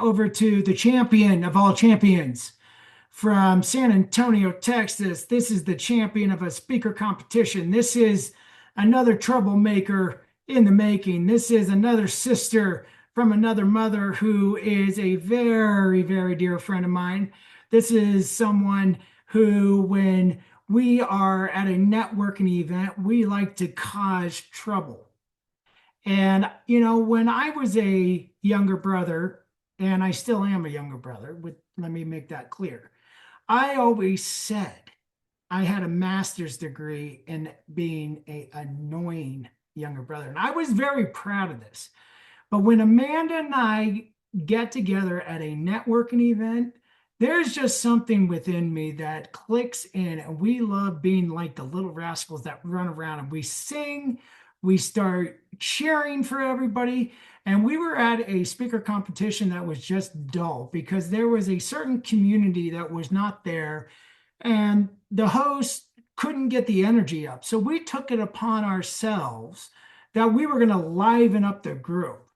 Over to the champion of all champions from San Antonio, Texas. This is the champion of a speaker competition. This is another troublemaker in the making. This is another sister from another mother who is a very, very dear friend of mine. This is someone who, when we are at a networking event, we like to cause trouble. And, when I was a younger brother, and I still am a younger brother, let me make that clear. I always said I had a master's degree in being a annoying younger brother. And I was very proud of this. But when Amanda and I get together at a networking event, there's just something within me that clicks in, and we love being like the little rascals that run around and we sing, we start cheering for everybody. And we were at a speaker competition that was just dull because there was a certain community that was not there, and the host couldn't get the energy up. So we took it upon ourselves that we were going to liven up the group.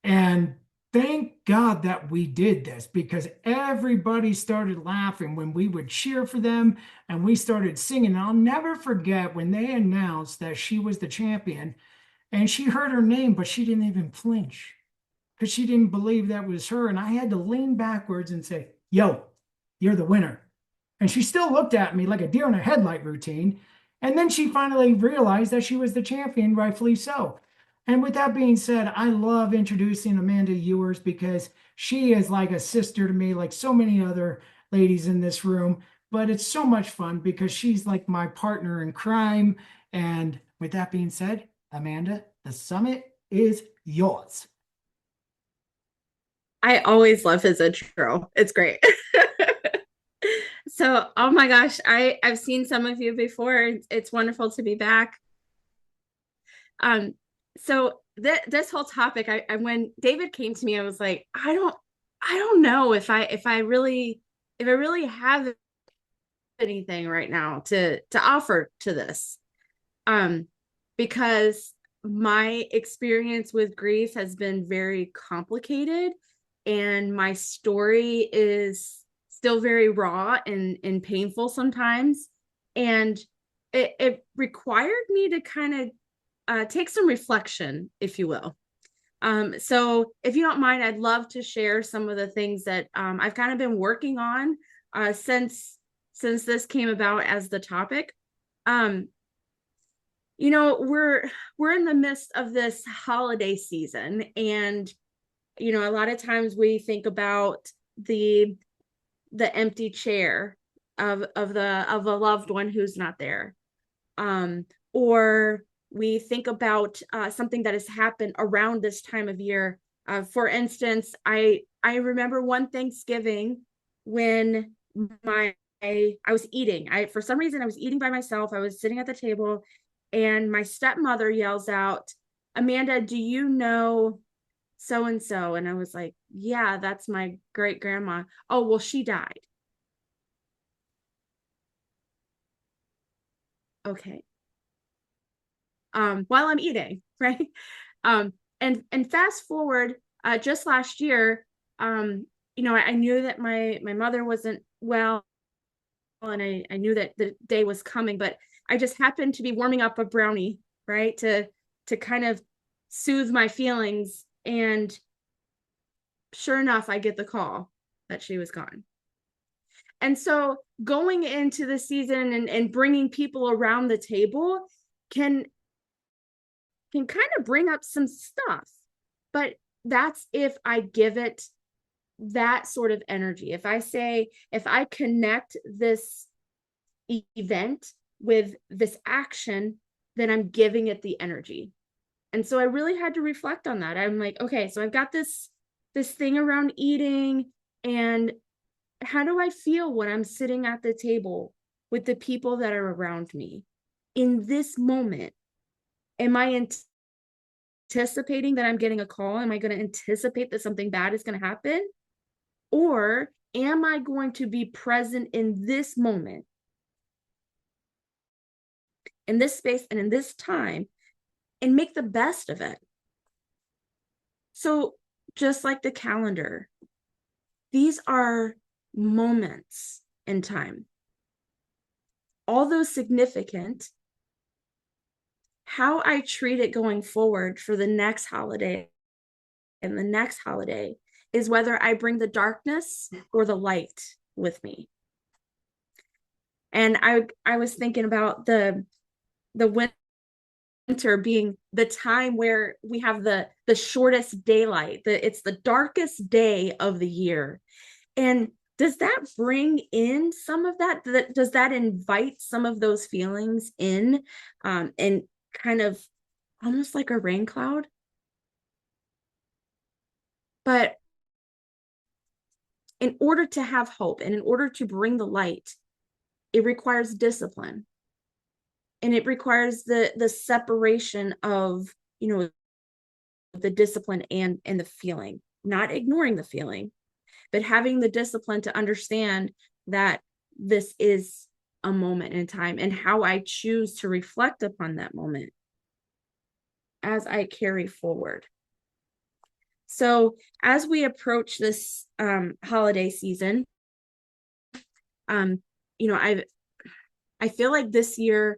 And thank God that we did this because everybody started laughing when we would cheer for them and we started singing. And I'll never forget when they announced that she was the champion and she heard her name, but she didn't even flinch because she didn't believe that was her. And I had to lean backwards and say, "Yo, you're the winner." And she still looked at me like a deer in a headlight routine. And then she finally realized that she was the champion, rightfully so. And with that being said, I love introducing Amanda Ewers because she is like a sister to me, like so many other ladies in this room. But it's so much fun because she's like my partner in crime. And with that being said, Amanda, the summit is yours. I always love his intro. It's great. So, oh my gosh, I've seen some of you before. It's wonderful to be back. So this whole topic, when David came to me, I was like, I don't know if I really have anything right now to offer to this. Um, because my experience with grief has been very complicated, and my story is still very raw and painful sometimes. And it required me to kind of take some reflection, if you will. So if you don't mind, I'd love to share some of the things that I've kind of been working on since this came about as the topic. Um, we're in the midst of this holiday season, and a lot of times we think about the empty chair of a loved one who's not there, or we think about something that has happened around this time of year. For instance, I remember one Thanksgiving when my I was eating. I For some reason I was eating by myself. I was sitting at the table, and my stepmother yells out, "Amanda, do you know so and so?" And I was like, "Yeah, that's my great grandma." "Oh, well, she died." Okay. While I'm eating, right? And fast forward, just last year, I knew that my mother wasn't well, and I knew that the day was coming, but I just happened to be warming up a brownie, right, to kind of soothe my feelings. And sure enough, I get the call that she was gone. And so going into the season and bringing people around the table can kind of bring up some stuff. But that's if I give it that sort of energy. If I connect this event with this action, then I'm giving it the energy. And so I really had to reflect on that. I'm like, okay, so I've got this thing around eating, and how do I feel when I'm sitting at the table with the people that are around me in this moment? Am I anticipating that I'm getting a call? Am I going to anticipate that something bad is going to happen? Or am I going to be present in this moment, in this space, and in this time, and make the best of it? So, just like the calendar, These are moments in time. Although significant, how I treat it going forward for the next holiday and the next holiday is whether I bring the darkness or the light with me. And I was thinking about the winter being the time where we have the shortest daylight. It's the darkest day of the year. And does that bring in some of that? Does that invite some of those feelings in, and kind of almost like a rain cloud? But in order to have hope and in order to bring the light, it requires discipline, and it requires the separation of, the discipline and the feeling, not ignoring the feeling, but having the discipline to understand that this is a moment in time and how I choose to reflect upon that moment as I carry forward. So as we approach this holiday season, um, I feel like this year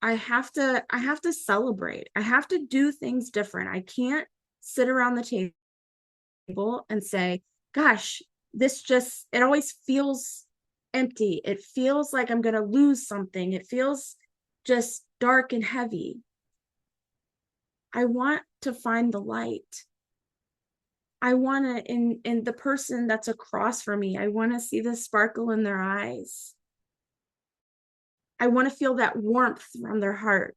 I have to celebrate. I have to do things different. I can't sit around the table and say, gosh, it always feels empty. It feels like I'm going to lose something. It feels just dark and heavy. I want to find the light. I want to, in the person that's across from me, I want to see the sparkle in their eyes. I want to feel that warmth from their heart.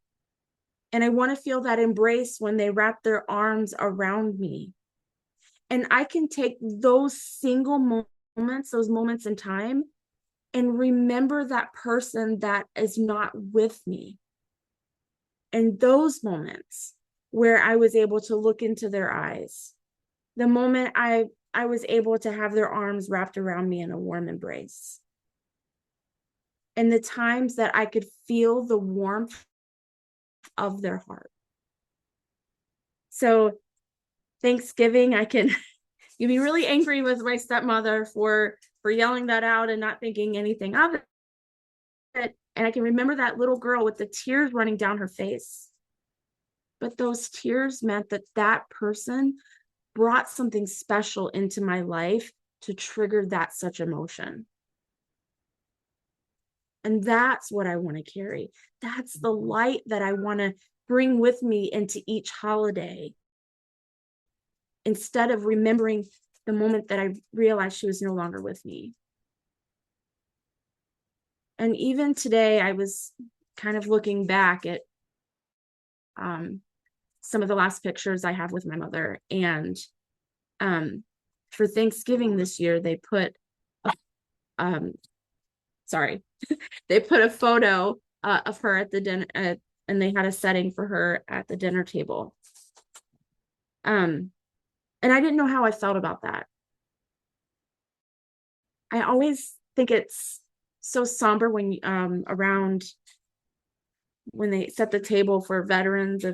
And I want to feel that embrace when they wrap their arms around me. And I can take those single moments, those moments in time, and remember that person that is not with me. And those moments where I was able to look into their eyes, the moment I was able to have their arms wrapped around me in a warm embrace, and the times that I could feel the warmth of their heart. So Thanksgiving, I can you'd be really angry with my stepmother for yelling that out and not thinking anything of it. And I can remember that little girl with the tears running down her face. But those tears meant that that person brought something special into my life to trigger that such emotion. And that's what I want to carry. That's the light that I want to bring with me into each holiday. Instead of remembering the moment that I realized she was no longer with me. And even today, I was kind of looking back at some of the last pictures I have with my mother. And for Thanksgiving this year, they put, they put a photo of her at the dinner, and they had a setting for her at the dinner table. And I didn't know how I felt about that. I always think it's so somber when around when they set the table for veterans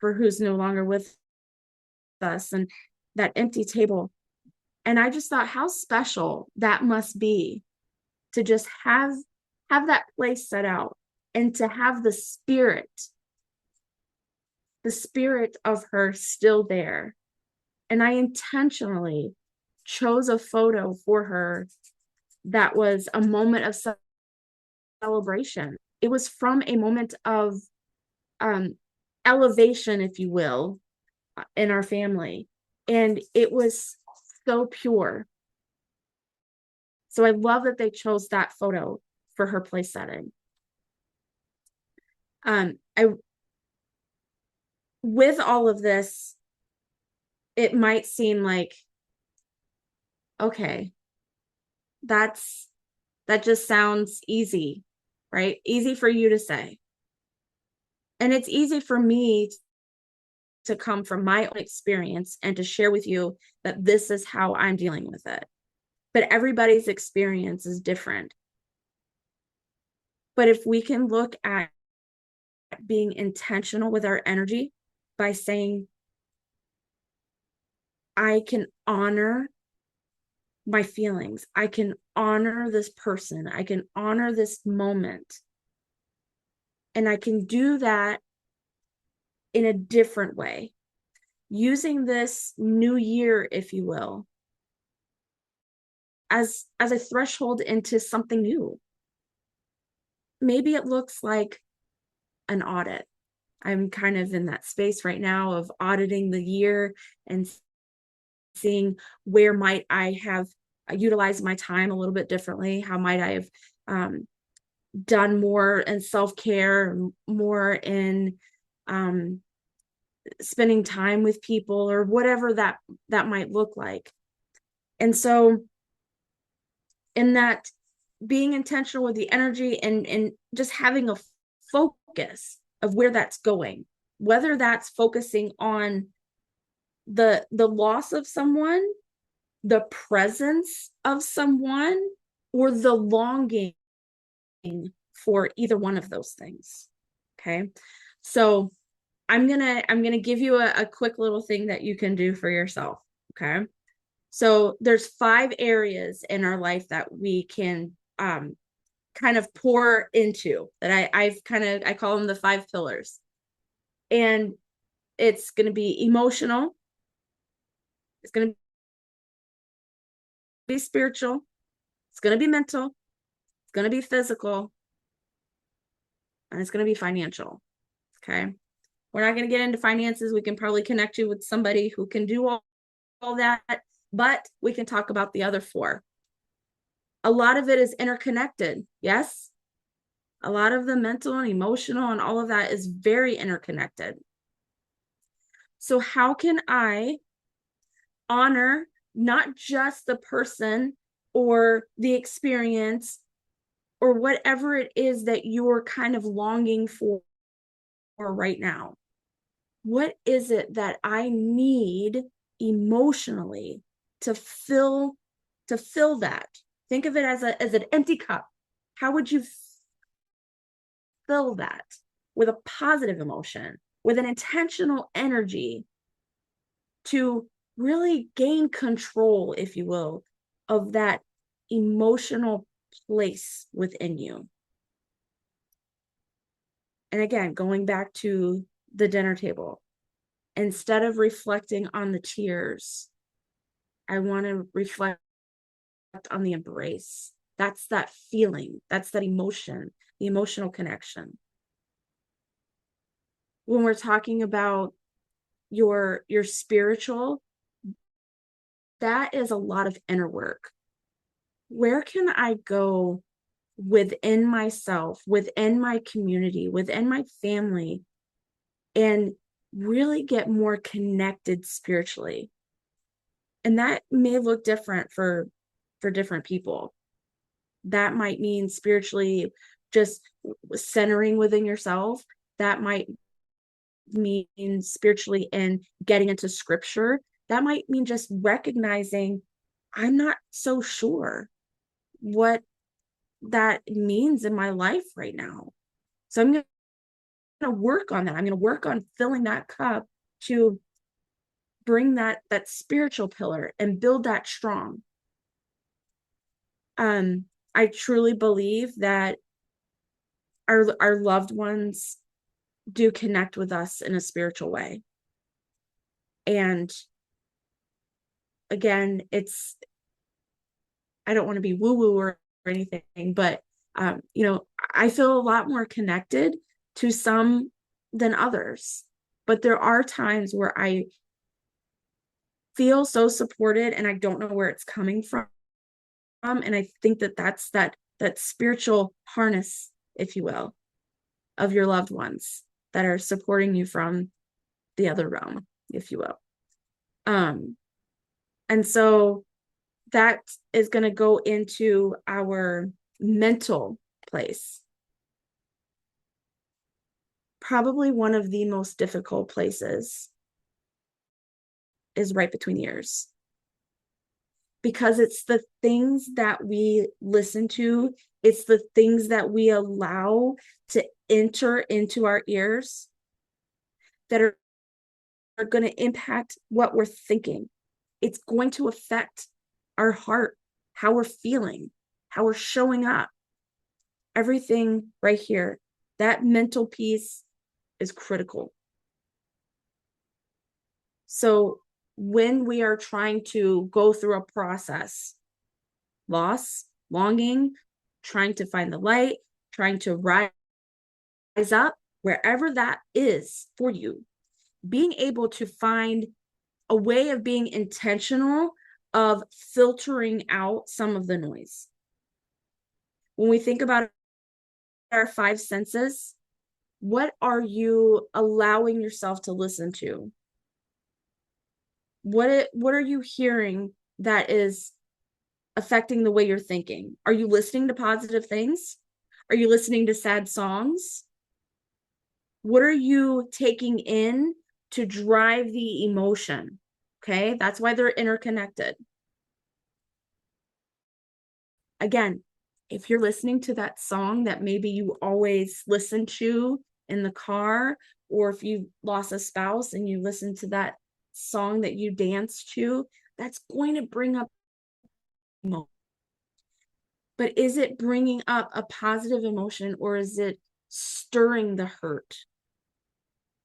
for who's no longer with us, and that empty table. And I just thought how special that must be to just have that place set out and to have the spirit of her still there. And I intentionally chose a photo for her that was a moment of celebration. It was from a moment of elevation, if you will, in our family. And it was so pure. So I love that they chose that photo for her place setting. With all of this, it might seem like, okay, that just sounds easy, right? Easy for you to say. And it's easy for me to come from my own experience and to share with you that this is how I'm dealing with it. But everybody's experience is different. But if we can look at being intentional with our energy by saying, I can honor my feelings. I can honor this person. I can honor this moment. And I can do that in a different way, using this new year, if you will, as a threshold into something new. Maybe it looks like an audit. I'm kind of in that space right now of auditing the year and seeing where might I have utilized my time a little bit differently. How might I have done more in self-care, more in spending time with people, or whatever that might look like. And so in that, being intentional with the energy and just having a focus of where that's going, whether that's focusing on the loss of someone, the presence of someone, or the longing for either one of those things. Okay. So I'm gonna give you a quick little thing that you can do for yourself. Okay. So there's 5 areas in our life that we can kind of pour into, that I call them the 5 pillars. And it's going to be emotional, it's going to be spiritual, it's going to be mental, it's going to be physical, and it's going to be financial. Okay. We're not going to get into finances. We can probably connect you with somebody who can do all that, but we can talk about the other 4. A lot of it is interconnected. Yes. A lot of the mental and emotional and all of that is very interconnected. So how can I honor not just the person or the experience or whatever it is that you're kind of longing for right now? What is it that I need emotionally to fill that? Think of it as an empty cup. How would you fill that with a positive emotion, with an intentional energy to really gain control, if you will, of that emotional place within you? And again, going back to the dinner table, instead of reflecting on the tears, I want to reflect on the embrace. That's that feeling, that's that emotion, the emotional connection. When we're talking about your spiritual, that is a lot of inner work. Where can I go within myself, within my community, within my family, and really get more connected spiritually? And that may look different for different people. That might mean spiritually just centering within yourself. That might mean spiritually and getting into scripture. That might mean just recognizing I'm not so sure what that means in my life right now. So I'm going to work on that. I'm going to work on filling that cup to bring that spiritual pillar and build that strong. I truly believe that our loved ones do connect with us in a spiritual way. And again, I don't want to be woo-woo or anything, but I feel a lot more connected to some than others. But there are times where I feel so supported and I don't know where it's coming from. And I think that's that spiritual harness, if you will, of your loved ones that are supporting you from the other realm, if you will. And so that is going to go into our mental place. Probably one of the most difficult places is right between the ears, because it's the things that we listen to, it's the things that we allow to enter into our ears that are going to impact what we're thinking. it's going to affect our heart, how we're feeling, how we're showing up. Everything right here, that mental piece is critical. So when we are trying to go through a process, loss, longing, trying to find the light, trying to rise up, wherever that is for you, being able to find a way of being intentional, of filtering out some of the noise. When we think about our five senses, what are you allowing yourself to listen to? What are you hearing that is affecting the way you're thinking? Are you listening to positive things? Are you listening to sad songs? What are you taking in to drive the emotion? Okay, that's why they're interconnected. Again, if you're listening to that song that maybe you always listen to in the car, or if you lost a spouse and you listen to that song that you dance to, that's going to bring up emotion. But is it bringing up a positive emotion, or is it stirring the hurt?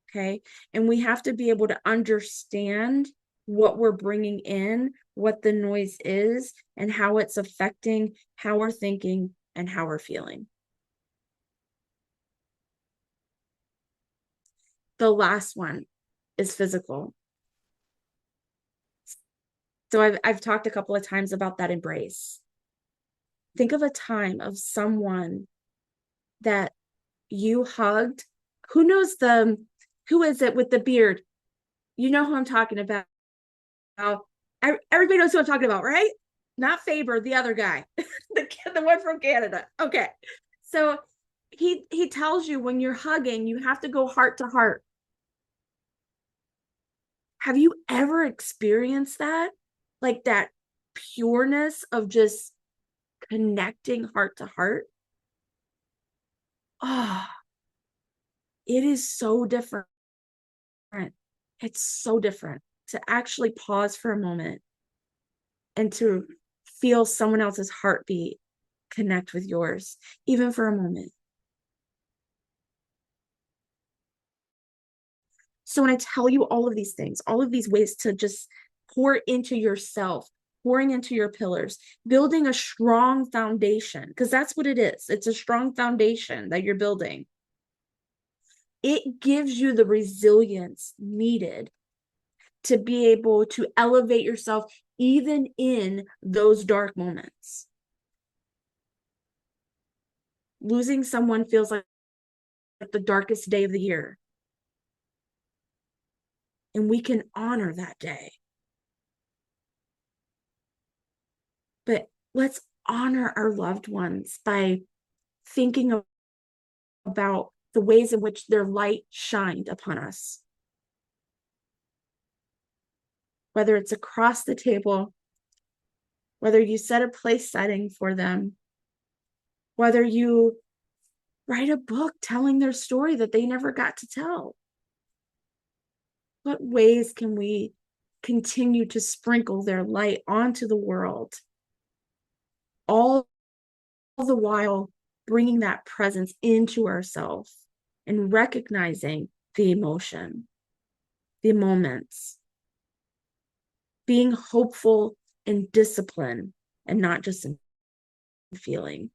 Okay. And we have to be able to understand what we're bringing in, what the noise is, and how it's affecting how we're thinking and how we're feeling. The last one is physical. So I've talked a couple of times about that embrace. Think of a time of someone that you hugged. Who is it with the beard? You know who I'm talking about. Everybody knows who I'm talking about, right? Not Faber, the other guy, the one from Canada. Okay. So he tells you when you're hugging, you have to go heart to heart. Have you ever experienced that? Like that pureness of just connecting heart to heart? Oh, it is so different. It's so different to actually pause for a moment and to feel someone else's heartbeat connect with yours, even for a moment. So when I tell you all of these things, all of these ways to just pour into yourself, pouring into your pillars, building a strong foundation, because that's what it is. It's a strong foundation that you're building. It gives you the resilience needed to be able to elevate yourself even in those dark moments. Losing someone feels like the darkest day of the year. And we can honor that day. But let's honor our loved ones by thinking about the ways in which their light shined upon us. Whether it's across the table, whether you set a place setting for them, whether you write a book telling their story that they never got to tell. What ways can we continue to sprinkle their light onto the world, all the while bringing that presence into ourselves and recognizing the emotion, the moments, being hopeful and disciplined and not just in feeling.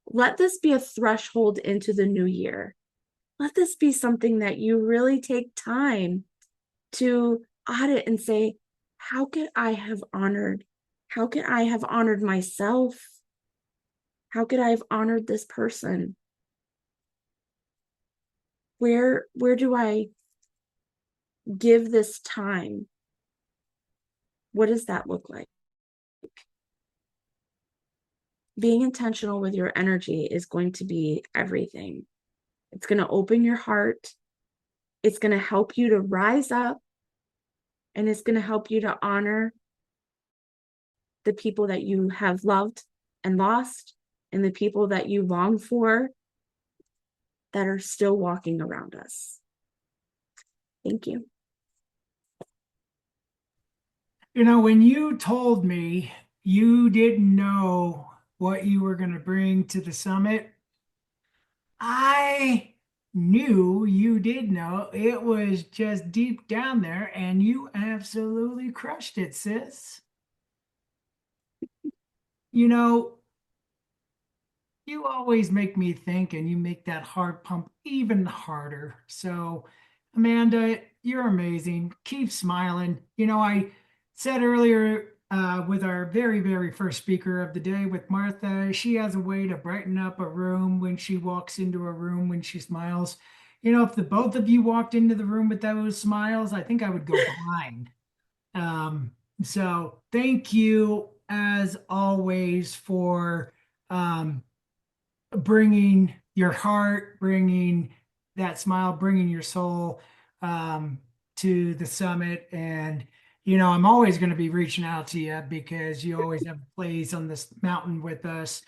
Let this be a threshold into the new year. Let this be something that you really take time to audit and say, how could I have honored? How could I have honored myself? How could I have honored this person? Where do I give this time? What does that look like? Being intentional with your energy is going to be everything. It's going to open your heart. It's going to help you to rise up, and it's going to help you to honor the people that you have loved and lost, and the people that you long for that are still walking around us. Thank you. When you told me you didn't know what you were going to bring to the summit, I knew you did know. It was just deep down there, and you absolutely crushed it, sis. You know, you always make me think, and you make that heart pump even harder. So, Amanda, you're amazing. Keep smiling. I said earlier with our very, very first speaker of the day, with Martha, she has a way to brighten up a room when she walks into a room when she smiles. If the both of you walked into the room with those smiles, I think I would go blind. Um, so, thank you as always for. Bringing your heart, bringing that smile, bringing your soul um, to the summit. And, I'm always going to be reaching out to you because you always have a place on this mountain with us.